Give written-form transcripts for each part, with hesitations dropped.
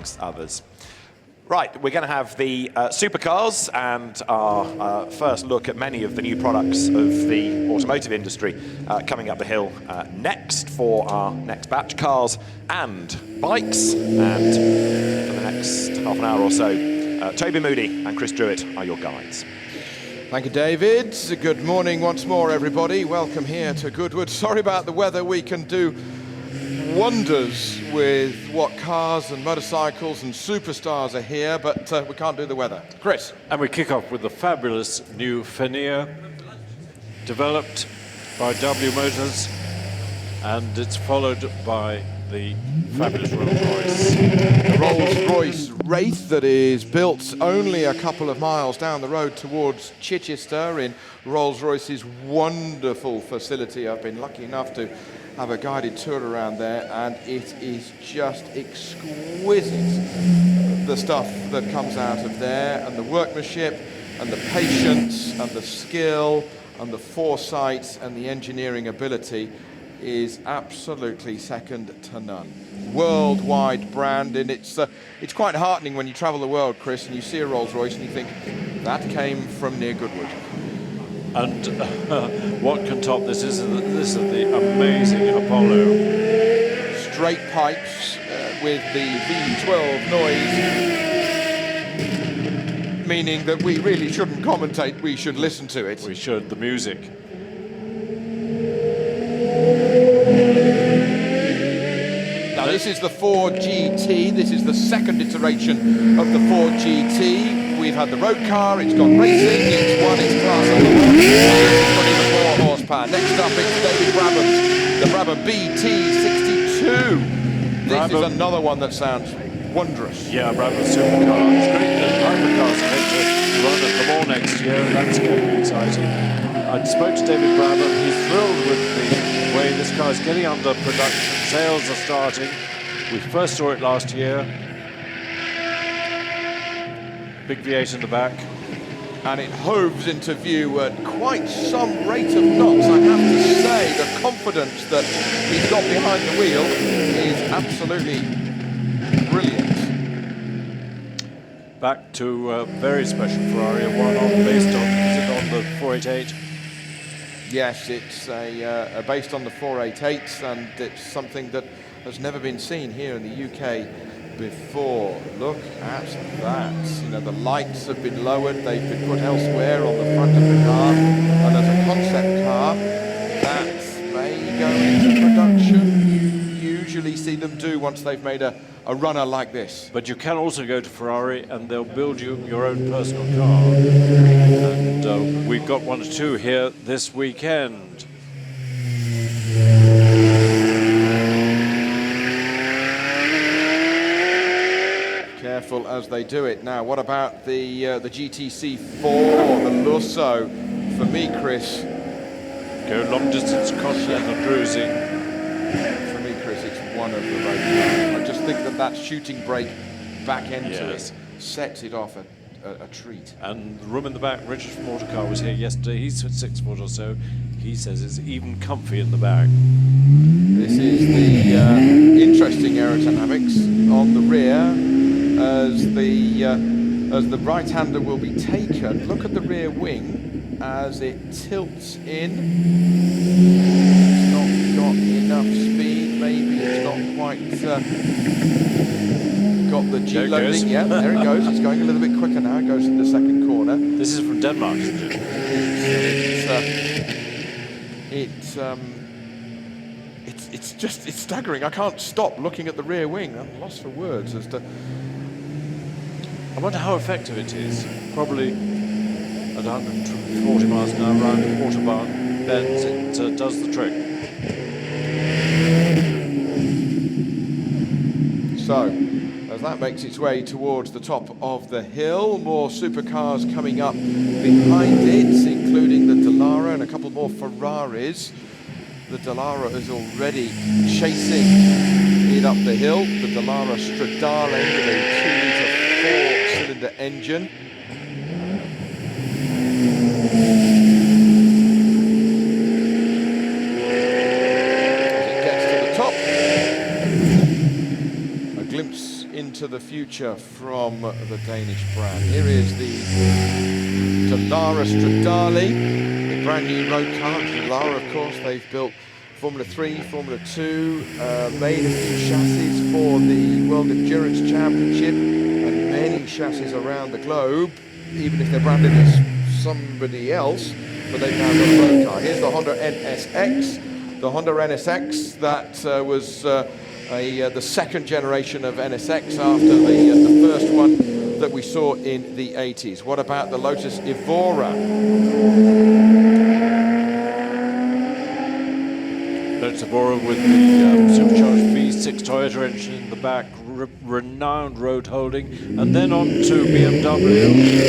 amongst others. Right, we're going to have the supercars and our first look at many of the new products of the automotive industry coming up the hill next for our next batch, cars and bikes. And for the next half an hour or so, Toby Moody and Chris Druitt are your guides. Thank you, David. Good morning once more, everybody. Welcome here to Goodwood. Sorry about the weather. We can do wonders with what cars and motorcycles and superstars are here, but we can't do the weather. Chris. And we kick off with the fabulous new Fenir, developed by W Motors, and it's followed by the fabulous Rolls-Royce. The Rolls-Royce Wraith that is built only a couple of miles down the road towards Chichester in Rolls-Royce's wonderful facility. I've been lucky enough to have a guided tour around there, and it is just exquisite, the stuff that comes out of there, and the workmanship and the patience and the skill and the foresight and the engineering ability is absolutely second to none. Worldwide brand, and it's quite heartening when you travel the world, Chris, and you see a Rolls-Royce and you think that came from near Goodwood. And what can top this is the amazing Apollo. Straight pipes with the V12 noise, meaning that we really shouldn't commentate, we should listen to it. We should, the music. Now this is the Ford GT, this is the second iteration of the Ford GT. We've had the road car, it's gone racing, it's won its class of it's got even more horsepower. Next up it's David Brabham's, the Brabham BT62. This is another one that sounds wondrous. Yeah, Brabham Supercar. It's great that hypercars are going to run at the Mall next year, and that's going to be exciting. I spoke to David Brabham, he's thrilled with the way this car is getting under production. Sales are starting. We first saw it last year. Big V8 in the back. And it hoves into view at quite some rate of knots. I have to say, the confidence that he's got behind the wheel is absolutely brilliant. Back to a very special Ferrari, one based on the 488. Yes, it's based on the 488, and it's something that has never been seen here in the UK before. Look at that. You know, the lights have been lowered, they've been put elsewhere on the front of the car, and as a concept car, that may go into production. You usually see them do once they've made a runner like this. But you can also go to Ferrari and they'll build you your own personal car. And we've got one or two here this weekend. Careful as they do it. Now, what about the GTC4, the Lusso? For me, Chris, go long distance continental cruising. For me, Chris, it's one of the road cars. I just think that shooting brake back end to it sets it off a treat. And the room in the back, Richard from Autocar was here yesterday. He's 6 foot or so. He says it's even comfy in the back. This is the interesting aerodynamics on the rear. As the right-hander will be taken, look at the rear wing as it tilts in. It's not got enough speed, maybe it's not quite got the G loading. Yeah, there it goes. It's going a little bit quicker now. It goes to the second corner. This is from Denmark, isn't it? It's staggering. I can't stop looking at the rear wing. I'm lost for words as to. I wonder how effective it is. Probably at 140 miles an hour around the quarter bar bends, it does the trick. So, as that makes its way towards the top of the hill, more supercars coming up behind it, including the Dallara and a couple more Ferraris. The Dallara is already chasing it up the hill. The Dallara Stradale with a 2-litre 4-cylinder engine. As it gets to the top, a glimpse into into the future from the Danish brand. Here is the Dallara Stradale, the brand new road car. Dallara, of course, they've built Formula 3, Formula 2, made a few chassis for the World Endurance Championship and many chassis around the globe, even if they're branded as somebody else, but they've now got a road car. Here's the Honda NSX. The Honda NSX that was the second generation of NSX after the first one that we saw in the 80s. What about the Lotus Evora? Lotus Evora with the supercharged V6 Toyota engine in the back, renowned road holding, and then on to BMW.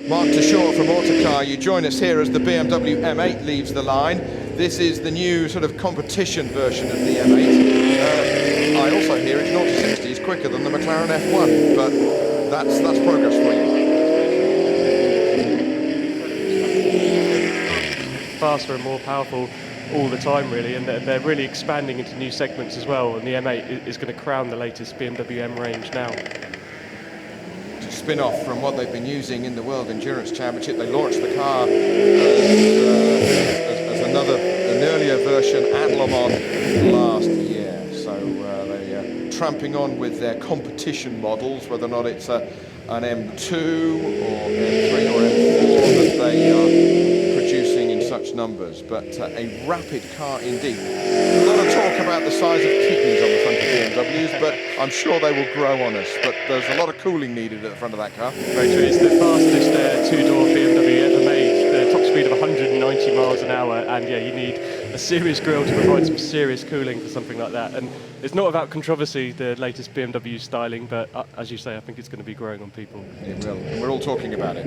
Mark Tashore from Autocar, you join us here as the BMW M8 leaves the line. This is the new sort of competition version of the M8. I also hear it's 0 to 60 is quicker than the McLaren F1, but that's progress for you. Faster and more powerful all the time, really, and they're really expanding into new segments as well, and the M8 is going to crown the latest BMW M range now. To spin off from what they've been using in the World Endurance Championship, they launched the car as an earlier version at Le Mans last year. So they're tramping on with their competition models, whether or not it's an M2 or M3 or M4 that they are producing in such numbers. But a rapid car indeed. A lot of talk about the size of kidneys on the front of BMWs, but I'm sure they will grow on us. But there's a lot of cooling needed at the front of that car. Very true. It's the fastest two-door BMW ever made. The top speed of 190 miles an hour, and yeah, you need a serious grille to provide some serious cooling for something like that. And it's not without controversy, the latest BMW styling, but as you say, I think it's going to be growing on people. It will, and we're all talking about it.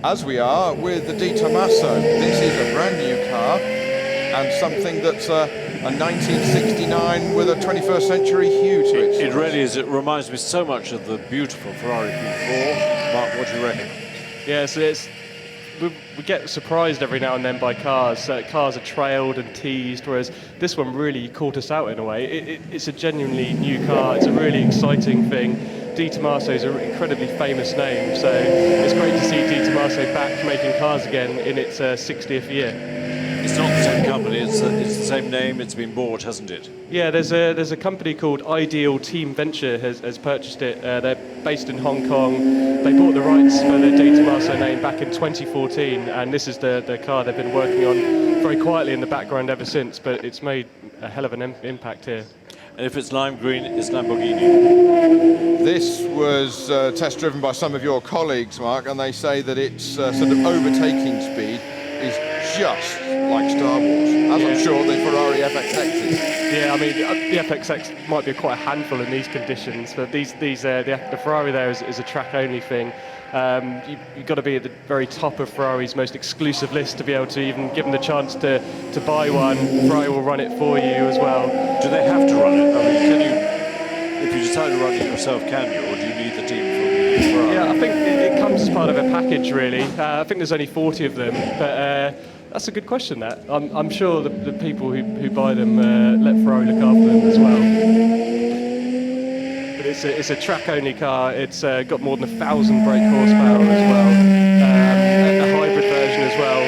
As we are with the Di Tommaso. This is a brand new car, and something that's a 1969 with a 21st century hue to it. It really is. It reminds me so much of the beautiful Ferrari P4. Mark, what do you reckon? Yeah, so we get surprised every now and then by cars. Cars are trailed and teased, whereas this one really caught us out in a way. It's a genuinely new car. It's a really exciting thing. Di Tommaso is an incredibly famous name, so it's great to see Di Tommaso back making cars again in its 60th year. It's not the same company, it's the same name, it's been bought, hasn't it? Yeah, there's a company called Ideal Team Venture has purchased it. They're based in Hong Kong. They bought the rights for the Di Tommaso name back in 2014, and this is the car they've been working on very quietly in the background ever since, but it's made a hell of an impact here. And if it's lime green, it's Lamborghini. This was test driven by some of your colleagues, Mark, and they say that its sort of overtaking speed is just like Star Wars, as I'm sure the Ferrari FXX is. Yeah, I mean, the FXX might be quite a handful in these conditions, but the Ferrari there is a track-only thing. You've got to be at the very top of Ferrari's most exclusive list to be able to even give them the chance to buy one. Ferrari will run it for you as well. Do they have to run it? I mean, can you, if you decide to run it yourself, can you, or do you need the team from Ferrari? Yeah, I think it comes as part of a package, really. I think there's only 40 of them, but that's a good question, that. I'm sure the people who buy them let Ferrari look after them as well. But it's a track-only car. It's got more than 1,000 brake horsepower as well, a hybrid version as well.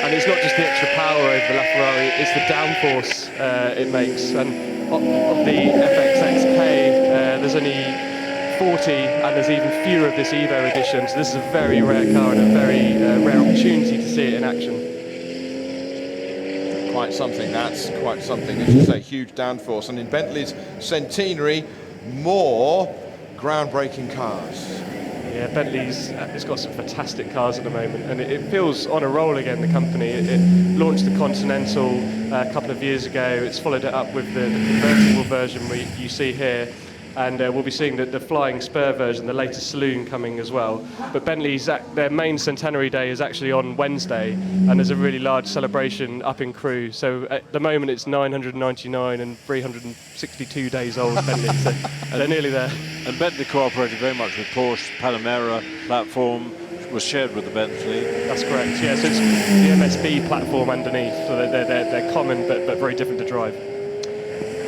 And it's not just the extra power over the LaFerrari, it's the downforce it makes. And of the FXXK, there's only 40, and there's even fewer of this Evo edition. So this is a very rare car and a very rare opportunity to see it in action. Quite something, that's quite something, as you say, huge downforce. And in Bentley's centenary, more groundbreaking cars. Yeah, Bentley's it's got some fantastic cars at the moment, and it feels on a roll again, the company. It launched the Continental a couple of years ago. It's followed it up with the convertible version you see here. And we'll be seeing the Flying Spur version, the latest saloon, coming as well. But Bentley's, their main centenary day is actually on Wednesday, and there's a really large celebration up in Crewe. So at the moment it's 999 and 362 days old, Bentley, so they're nearly there. And Bentley cooperated very much with Porsche. Panamera platform was shared with the Bentley. That's correct, yeah, so it's the MSB platform underneath, so they're common but very different to drive.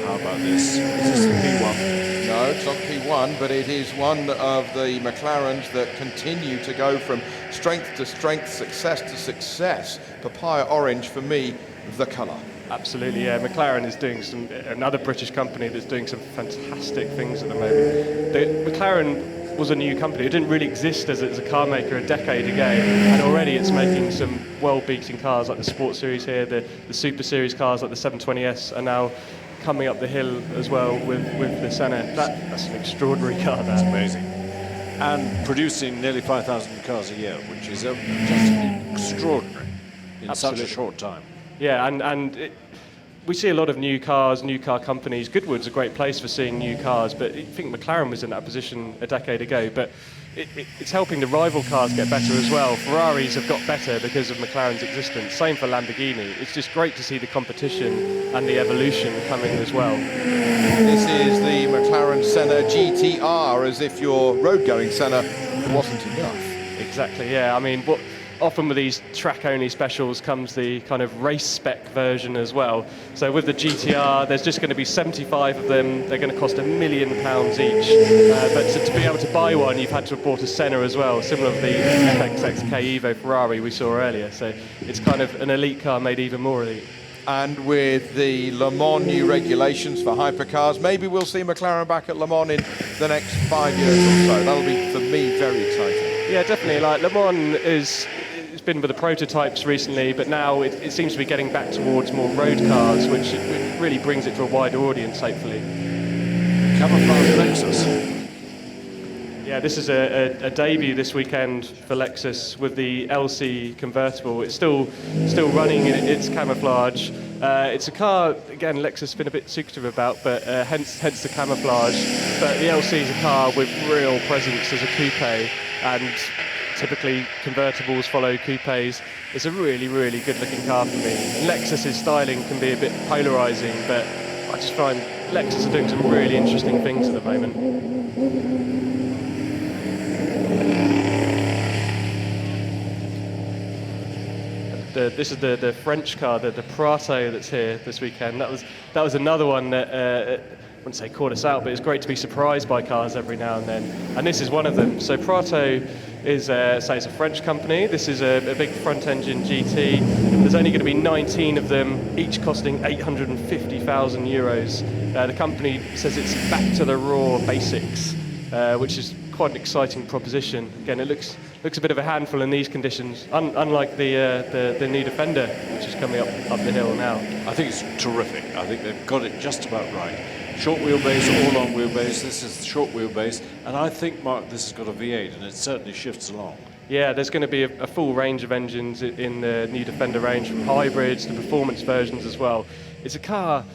How How about this? Is this the P1? No, it's not P1, but it is one of the McLarens that continue to go from strength to strength, success to success. Papaya orange, for me, the colour. Absolutely, yeah. McLaren is doing another British company that's doing some fantastic things at the moment. McLaren was a new company. It didn't really exist as a car maker a decade ago, and already it's making some world-beating cars like the Sport Series here, the Super Series cars like the 720S are now coming up the hill as well with the Senna. That's an extraordinary car. That's amazing. And producing nearly 5,000 cars a year, which is just extraordinary in Absolutely. such a short time. Yeah, and we see a lot of new car companies. Goodwood's a great place for seeing new cars, but I think McLaren was in that position a decade ago. But it's helping the rival cars get better as well. Ferraris have got better because of McLaren's existence. Same for Lamborghini. It's just great to see the competition and the evolution coming as well. This is the McLaren Senna GTR, as if your road-going Senna wasn't enough. Exactly, yeah. I mean, often with these track-only specials comes the kind of race spec version as well. So with the GTR, there's just going to be 75 of them. They're going to cost £1 million each. But to be able to buy one, you've had to have bought a Senna as well, similar to the FXXK Evo Ferrari we saw earlier. So it's kind of an elite car made even more elite. And with the Le Mans new regulations for hypercars, maybe we'll see McLaren back at Le Mans in the next 5 years or so. That'll be, for me, very exciting. Yeah, definitely. Like Le Mans it's been with the prototypes recently, but now it seems to be getting back towards more road cars, which it really brings it to a wider audience, hopefully. Camouflage Lexus. Yeah, this is a debut this weekend for Lexus with the LC convertible. It's still running in its camouflage. It's a car, again, Lexus has been a bit secretive about, but hence the camouflage. But the LC is a car with real presence as a coupe, and typically convertibles follow coupes. It's a really, really good-looking car for me. And Lexus's styling can be a bit polarising, but I just find Lexus are doing some really interesting things at the moment. This is the French car, the Prato that's here this weekend. That was another one that I wouldn't say caught us out, but it's great to be surprised by cars every now and then. And this is one of them. So Prato is it's a French company. This is a big front-engine GT. There's only going to be 19 of them, each costing 850,000 euros. The company says it's back to the raw basics, which is quite an exciting proposition. Again, it looks a bit of a handful in these conditions, unlike the new Defender, which is coming up the hill now. I think it's terrific. I think they've got it just about right. Short wheelbase or long wheelbase. This is short wheelbase, and I think, Mark, this has got a V8, and it certainly shifts along. Yeah, there's going to be a full range of engines in the new Defender range, from hybrids to performance versions as well. It's a car.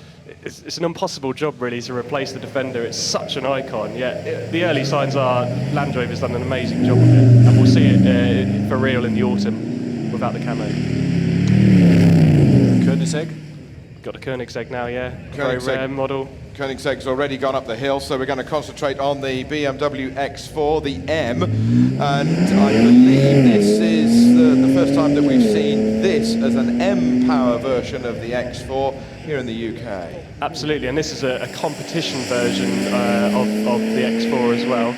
It's an impossible job, really, to replace the Defender. It's such an icon. Yeah, the early signs are Land Rover's done an amazing job with it, and we'll see it for real in the autumn without the camo. Koenigsegg? Got a Koenigsegg now, yeah. Koenigsegg. Very rare model. Koenigsegg's already gone up the hill, so we're going to concentrate on the BMW X4, the M, and I believe this is the first time that we've seen this as an M-Power version of the X4 here in the UK. Absolutely, and this is a competition version of the X4 as well.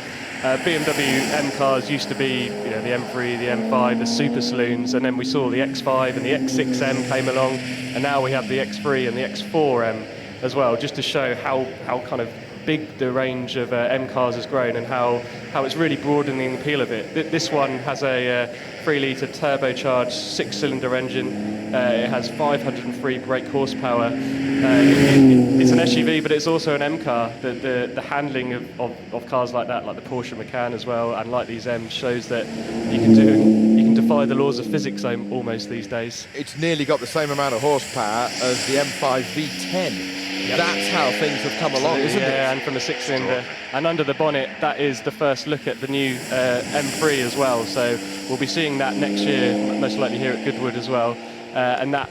BMW M cars used to be, the M3, the M5, the super saloons, and then we saw the X5 and the X6M came along, and now we have the X3 and the X4M as well, just to show how kind of big the range of M cars has grown and how it's really broadening the appeal of it. This one has a 3-litre turbocharged 6-cylinder engine. It has 503 brake horsepower. It's an SUV, but it's also an M car. The handling of cars like that, like the Porsche Macan as well, and like these M's, shows that you can defy the laws of physics almost these days. It's nearly got the same amount of horsepower as the M5 V10. Yep. That's how things have come along, isn't it? Yeah, and from the 6-cylinder. And under the bonnet, that is the first look at the new M3 as well. So we'll be seeing that next year, most likely here at Goodwood as well. And that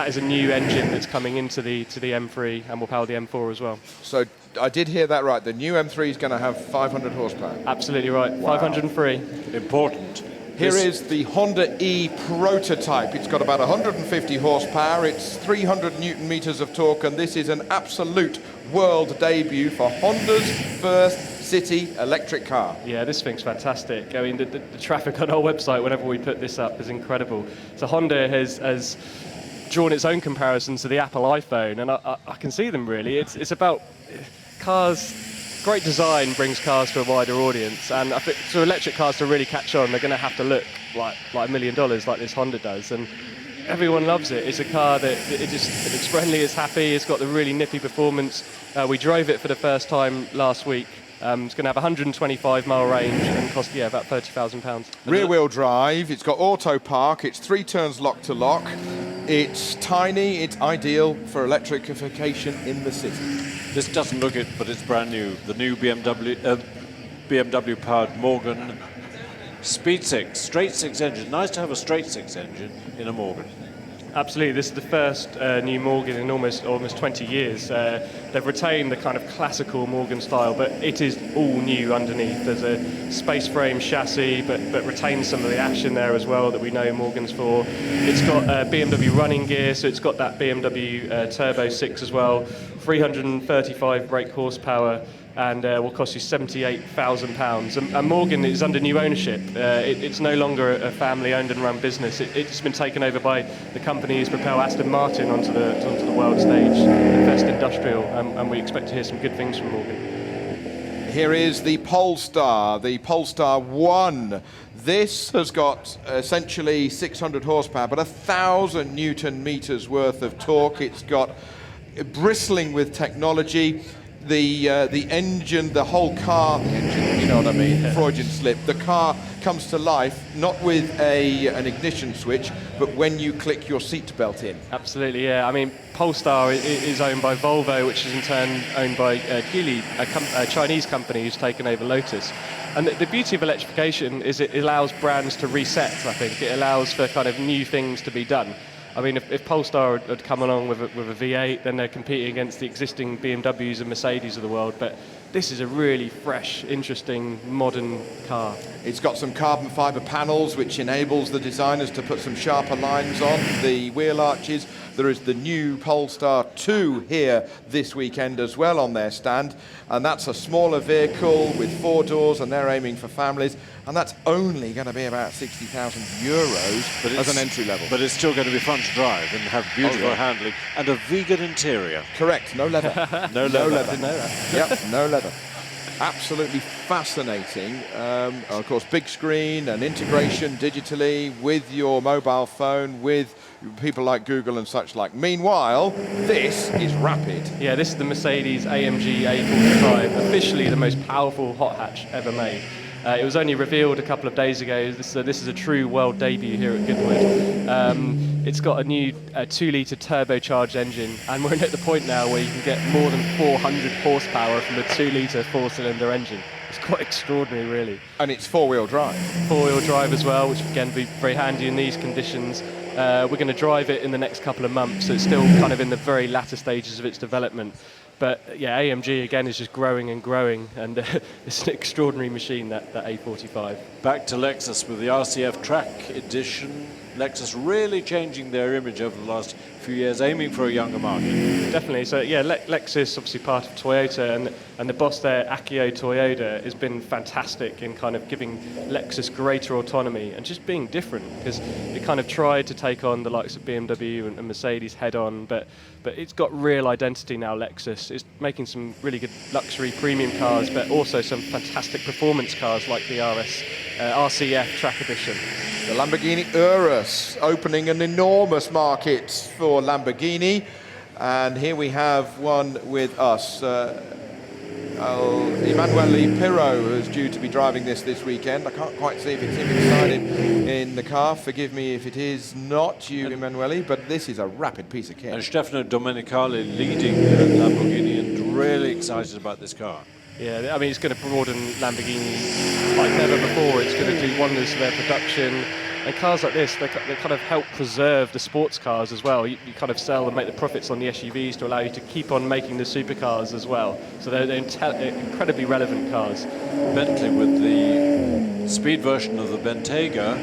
is a new engine that's coming into the M3 and will power the M4 as well. So I did hear that right. The new M3 is going to have 500 horsepower. Absolutely right. Wow. 503. Important. Here is the Honda E prototype. It's got about 150 horsepower. It's 300 Newton meters of torque, and this is an absolute world debut for Honda's first city electric car. Yeah, this thing's fantastic. I mean, the traffic on our website whenever we put this up is incredible. So Honda has drawn its own comparisons to the Apple iPhone, and I can see them really. It's about cars. Great design brings cars to a wider audience, and I think for electric cars to really catch on, they're going to have to look like $1 million, like this Honda does, and everyone loves it. It's a car that it looks friendly, it's happy, it's got the really nippy performance. We drove it for the first time last week. It's going to have 125-mile range and cost about £30,000. Rear-wheel drive. It's got auto park. It's 3 turns lock to lock. It's tiny. It's ideal for electrification in the city. This doesn't look it, but it's brand new. The new BMW-powered Morgan Speed 6, straight 6 engine. Nice to have a straight 6 engine in a Morgan. Absolutely, this is the first new Morgan in almost 20 years. They've retained the kind of classical Morgan style, but it is all new underneath. There's a space frame chassis, but retains some of the action there as well that we know Morgan's for. It's got BMW running gear, so it's got that BMW Turbo 6 as well, 335 brake horsepower, and will cost you £78,000. And Morgan is under new ownership. It's no longer a family-owned and run business. It's been taken over by the company who's propelled Aston Martin onto the world stage, Invest Industrial, and we expect to hear some good things from Morgan. Here is the Polestar 1. This has got essentially 600 horsepower, but 1,000 Newton meters worth of torque. It's got bristling with technology. The engine, the whole car, the engine, you know what I mean, Freudian slip. The car comes to life not with an ignition switch, but when you click your seatbelt in. Absolutely, yeah. I mean, Polestar is owned by Volvo, which is in turn owned by Geely, a Chinese company who's taken over Lotus. And the beauty of electrification is it allows brands to reset, I think. It allows for kind of new things to be done. I mean, if Polestar had come along with a V8, then they're competing against the existing BMWs and Mercedes of the world. But this is a really fresh, interesting, modern car. It's got some carbon fiber panels, which enables the designers to put some sharper lines on the wheel arches. There is the new Polestar 2 here this weekend as well on their stand. And that's a smaller vehicle with 4 doors, and they're aiming for families. And that's only going to be about €60,000 as an entry level. But it's still going to be fun to drive and have beautiful handling and a vegan interior. Correct, no leather. No leather. Didn't know that. Yep, no leather. Absolutely fascinating. Of course, big screen and integration digitally with your mobile phone, with people like Google and such like. Meanwhile, this is rapid. Yeah, this is the Mercedes AMG A45, officially the most powerful hot hatch ever made. It was only revealed a couple of days ago, so this is a true world debut here at Goodwood. It's got a new 2-litre turbocharged engine, and we're at the point now where you can get more than 400 horsepower from a 2-litre 4-cylinder engine. It's quite extraordinary, really. And it's 4-wheel drive. 4-wheel drive as well, which again would be very handy in these conditions. We're going to drive it in the next couple of months, so it's still kind of in the very latter stages of its development. But yeah, AMG again is just growing and growing, and it's an extraordinary machine, that A45. Back to Lexus with the RCF Track Edition. Lexus really changing their image over the last few years, aiming for a younger market. Definitely. So yeah, Lexus, obviously part of Toyota, and the boss there, Akio Toyoda, has been fantastic in kind of giving Lexus greater autonomy and just being different, because it kind of tried to take on the likes of BMW and Mercedes head on, but it's got real identity now, Lexus. It's making some really good luxury premium cars, but also some fantastic performance cars like the RCF Track Edition. The Lamborghini Urus opening an enormous market for Lamborghini. And here we have one with us. Emanuele Pirro is due to be driving this weekend. I can't quite see if it's him inside him in the car. Forgive me if it is not you, Emanuele, but this is a rapid piece of kit. And Stefano Domenicali leading Lamborghini and really excited about this car. Yeah, I mean, it's going to broaden Lamborghini like never before. It's going to do wonders for their production. And cars like this, they kind of help preserve the sports cars as well. You kind of sell and make the profits on the SUVs to allow you to keep on making the supercars as well. So they're incredibly relevant cars. Bentley with the speed version of the Bentayga.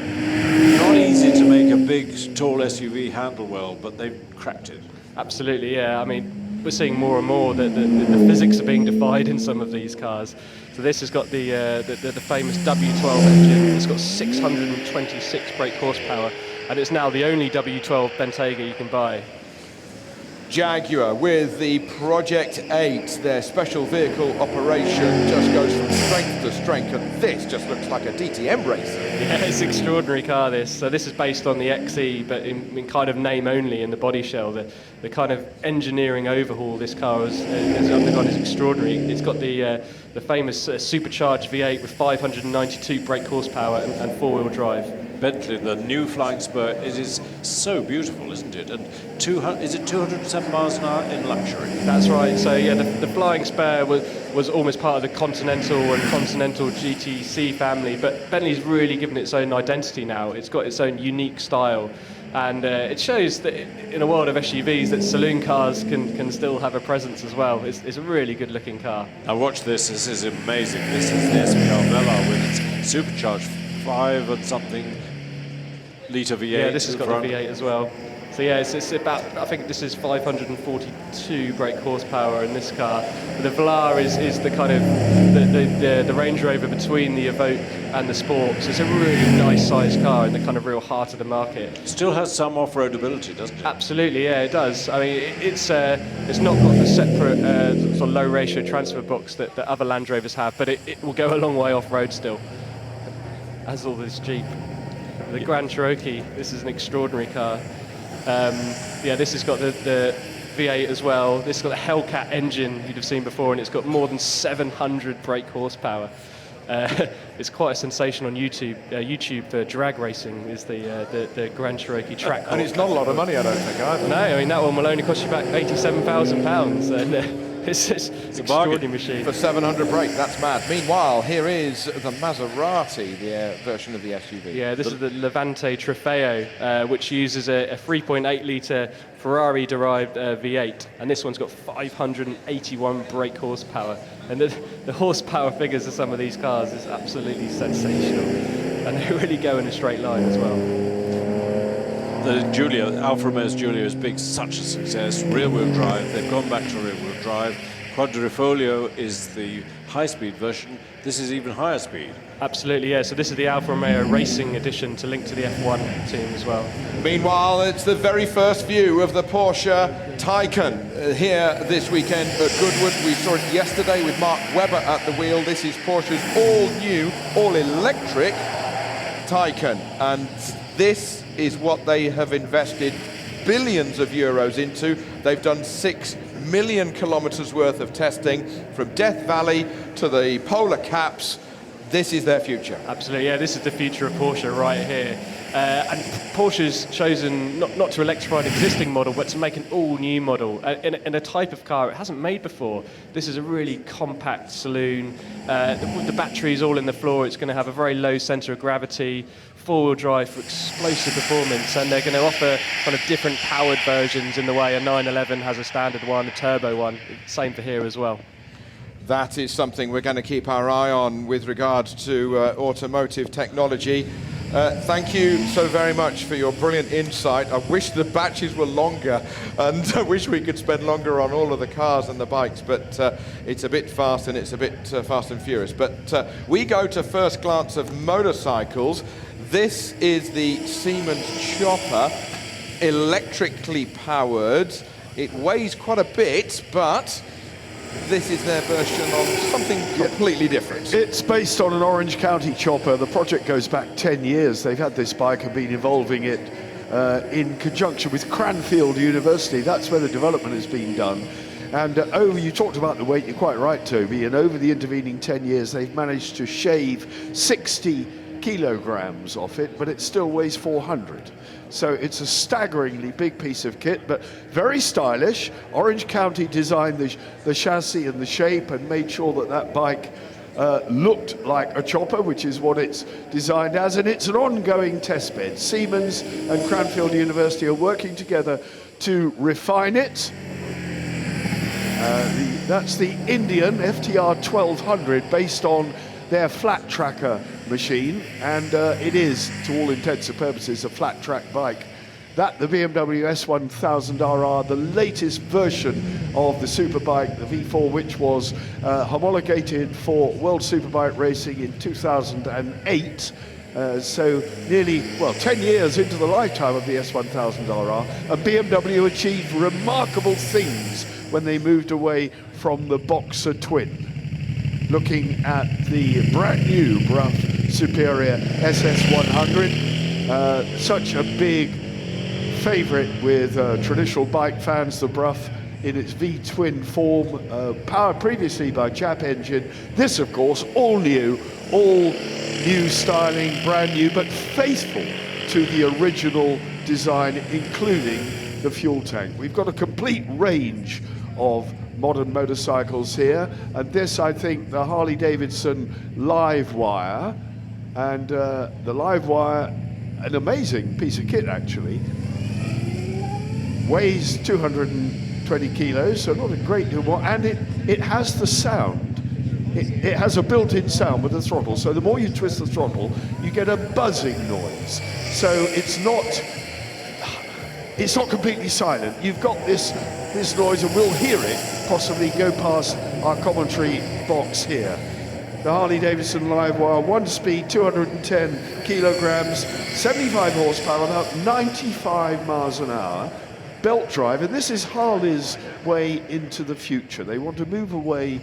Not easy to make a big, tall SUV handle well, but they've cracked it. Absolutely, yeah. I mean, we're seeing more and more that the physics are being defied in some of these cars. So this has got the famous W12 engine. It's got 626 brake horsepower, and it's now the only W12 Bentayga you can buy. Jaguar with the Project 8, their special vehicle operation just goes from strength to strength, and this just looks like a DTM racer. Yeah, it's an extraordinary car, this. So this is based on the XE, but in kind of name only in the body shell. The kind of engineering overhaul this car has undergone is extraordinary. It's got the famous supercharged V8 with 592 brake horsepower and four-wheel drive. Bentley, the new flying spur, it is so beautiful, isn't it? And is it 207 miles an hour in luxury? That's right. So yeah, the flying spur was almost part of the Continental and Continental GTC family, but Bentley's really given its own identity now. It's got its own unique style, and it shows that in a world of SUVs that saloon cars can still have a presence as well. It's a really good-looking car. Now watch this. This is amazing. This is the SVR Velar with its supercharged 5 and something litre V8. Yeah, this has got the V8 as well. So yeah, it's about, I think this is 542 brake horsepower in this car. The Velar is the kind of the Range Rover between the Evoque and the Sport. So it's a really nice sized car in the kind of real heart of the market. Still has some off-road ability, doesn't it? Absolutely, yeah, it does. I mean, it's not got the separate sort of low ratio transfer box that other Land Rovers have, but it will go a long way off-road still, as will this Jeep. The Grand Cherokee, this is an extraordinary car. Yeah, this has got the V8 as well. This has got the Hellcat engine you'd have seen before, and it's got more than 700 brake horsepower. It's quite a sensation on YouTube. YouTube for drag racing is the Grand Cherokee track. And it's not a lot of money, I don't think, either. No, I mean, that one will only cost you about £87,000, and it's an extraordinary machine. For 700 brake, that's mad. Meanwhile, here is the Maserati, the version of the SUV. Yeah, this is the Levante Trofeo, which uses a 3.8 litre Ferrari-derived V8, and this one's got 581 brake horsepower. And the horsepower figures of some of these cars is absolutely sensational, and they really go in a straight line as well. The Giulia, Alfa Romeo's Giulia is big, such a success. Rear-wheel drive, they've gone back to rear-wheel drive. Quadrifoglio is the high-speed version. This is even higher speed. Absolutely, yeah. So this is the Alfa Romeo Racing Edition to link to the F1 team as well. Meanwhile, it's the very first view of the Porsche Taycan here this weekend at Goodwood. We saw it yesterday with Mark Webber at the wheel. This is Porsche's all-new, all-electric Taycan, and this is what they have invested billions of euros into. They've done 6 million kilometers worth of testing from Death Valley to the polar caps. This is their future. Absolutely, yeah, this is the future of Porsche right here. And Porsche's chosen not to electrify an existing model, but to make an all-new model in a type of car it hasn't made before. This is a really compact saloon. The battery's all in the floor. It's going to have a very low centre of gravity, four-wheel drive for explosive performance, and they're going to offer kind of different powered versions in the way a 911 has a standard one, a turbo one. Same for here as well. That is something we're going to keep our eye on with regards to automotive technology. Thank you so very much for your brilliant insight. I wish the batches were longer, and I wish we could spend longer on all of the cars and the bikes, but it's a bit fast, and it's a bit fast and furious. But we go to first glance of motorcycles. This is the Siemens Chopper, electrically powered. It weighs quite a bit, but this is their version of something completely different. It's based on an Orange County chopper. The project goes back 10 years. They've had this bike and been evolving it in conjunction with Cranfield University. That's where the development has been done. And you talked about the weight, you're quite right, Toby, and over the intervening 10 years, they've managed to shave 60 kilograms off it, but it still weighs 400. So it's a staggeringly big piece of kit, but very stylish. Orange County designed the chassis and the shape and made sure that that bike looked like a chopper, which is what it's designed as, and it's an ongoing test bed. Siemens and Cranfield University are working together to refine it. That's the Indian FTR 1200, based on their flat tracker machine, and it is, to all intents and purposes, a flat track bike. That, the BMW S1000RR, the latest version of the Superbike, the V4, which was homologated for World Superbike Racing in 2008. So nearly, well, 10 years into the lifetime of the S1000RR, and BMW achieved remarkable things when they moved away from the Boxer twin. Looking at the brand new Brough Superior SS100, such a big favorite with traditional bike fans, the Brough in its V-twin form, powered previously by Jap engine. This, of course, all new styling, brand new, but faithful to the original design, including the fuel tank. We've got a complete range of modern motorcycles here, and this, I think, the Harley-Davidson Livewire, and the Livewire, an amazing piece of kit actually, weighs 220 kilos, so not a great deal more, and it has the sound. It has a built-in sound with the throttle, so the more you twist the throttle, you get a buzzing noise. So it's not completely silent. You've got this noise, and we'll hear it possibly go past our commentary box here. The Harley-Davidson Livewire, 1 speed, 210 kilograms, 75 horsepower, about 95 miles an hour. Belt drive, and this is Harley's way into the future. They want to move away,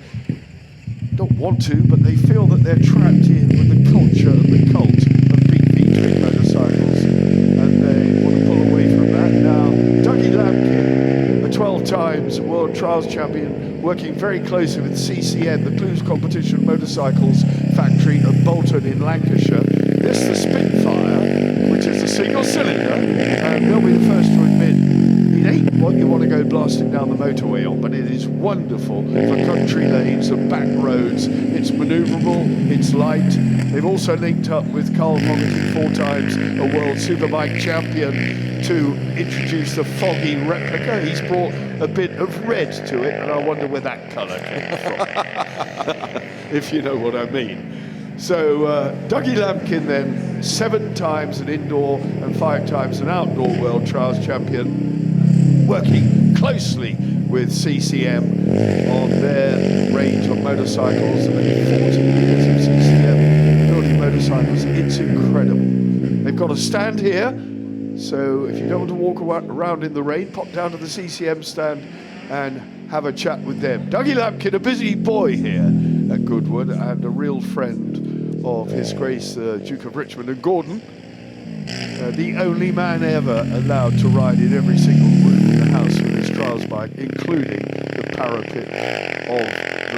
don't want to, but they feel that they're trapped in with the culture and the cult of big V-twin motorcycles, and they want to pull away from that. Now, Dougie Lampkin, a 12 times World Trials champion, working very closely with CCM, the Clues Competition Motorcycles factory of Bolton in Lancashire. This is the Spitfire, which is a single cylinder, and they'll be the first to admit it ain't what you want to go blasting down the motorway on, but it is wonderful for country lanes and back roads. It's manoeuvrable, it's light. They've also linked up with Carl Moggity, 4 times a World Superbike champion, to introduce the Foggy replica. He's brought a bit of red to it, and I wonder where that colour came from, if you know what I mean. So Dougie Lampkin then, 7 times an indoor and 5 times an outdoor World Trials champion, working closely with CCM on their range of motorcycles, and 40 years of CCM building motorcycles. It's incredible. They've got a stand here, so if you don't want to walk around in the rain, pop down to the CCM stand and have a chat with them. Dougie Lampkin, a busy boy here at Goodwood, and a real friend of His Grace the Duke of Richmond and Gordon. The only man ever allowed to ride in every single room in the house with his trials bike, including the parapet of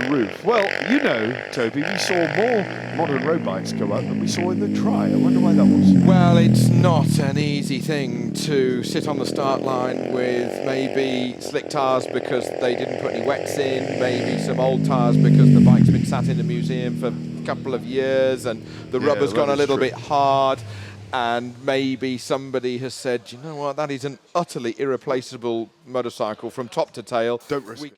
the roof. Well, you know, Toby, we saw more modern road bikes go up than we saw in the Tri. I wonder why that was. Well, it's not an easy thing to sit on the start line with maybe slick tyres because they didn't put any wets in, maybe some old tyres because the bike's been sat in the museum for a couple of years and the rubber's gone a little bit hard. And maybe somebody has said, you know what, that is an utterly irreplaceable motorcycle from top to tail. Don't risk it.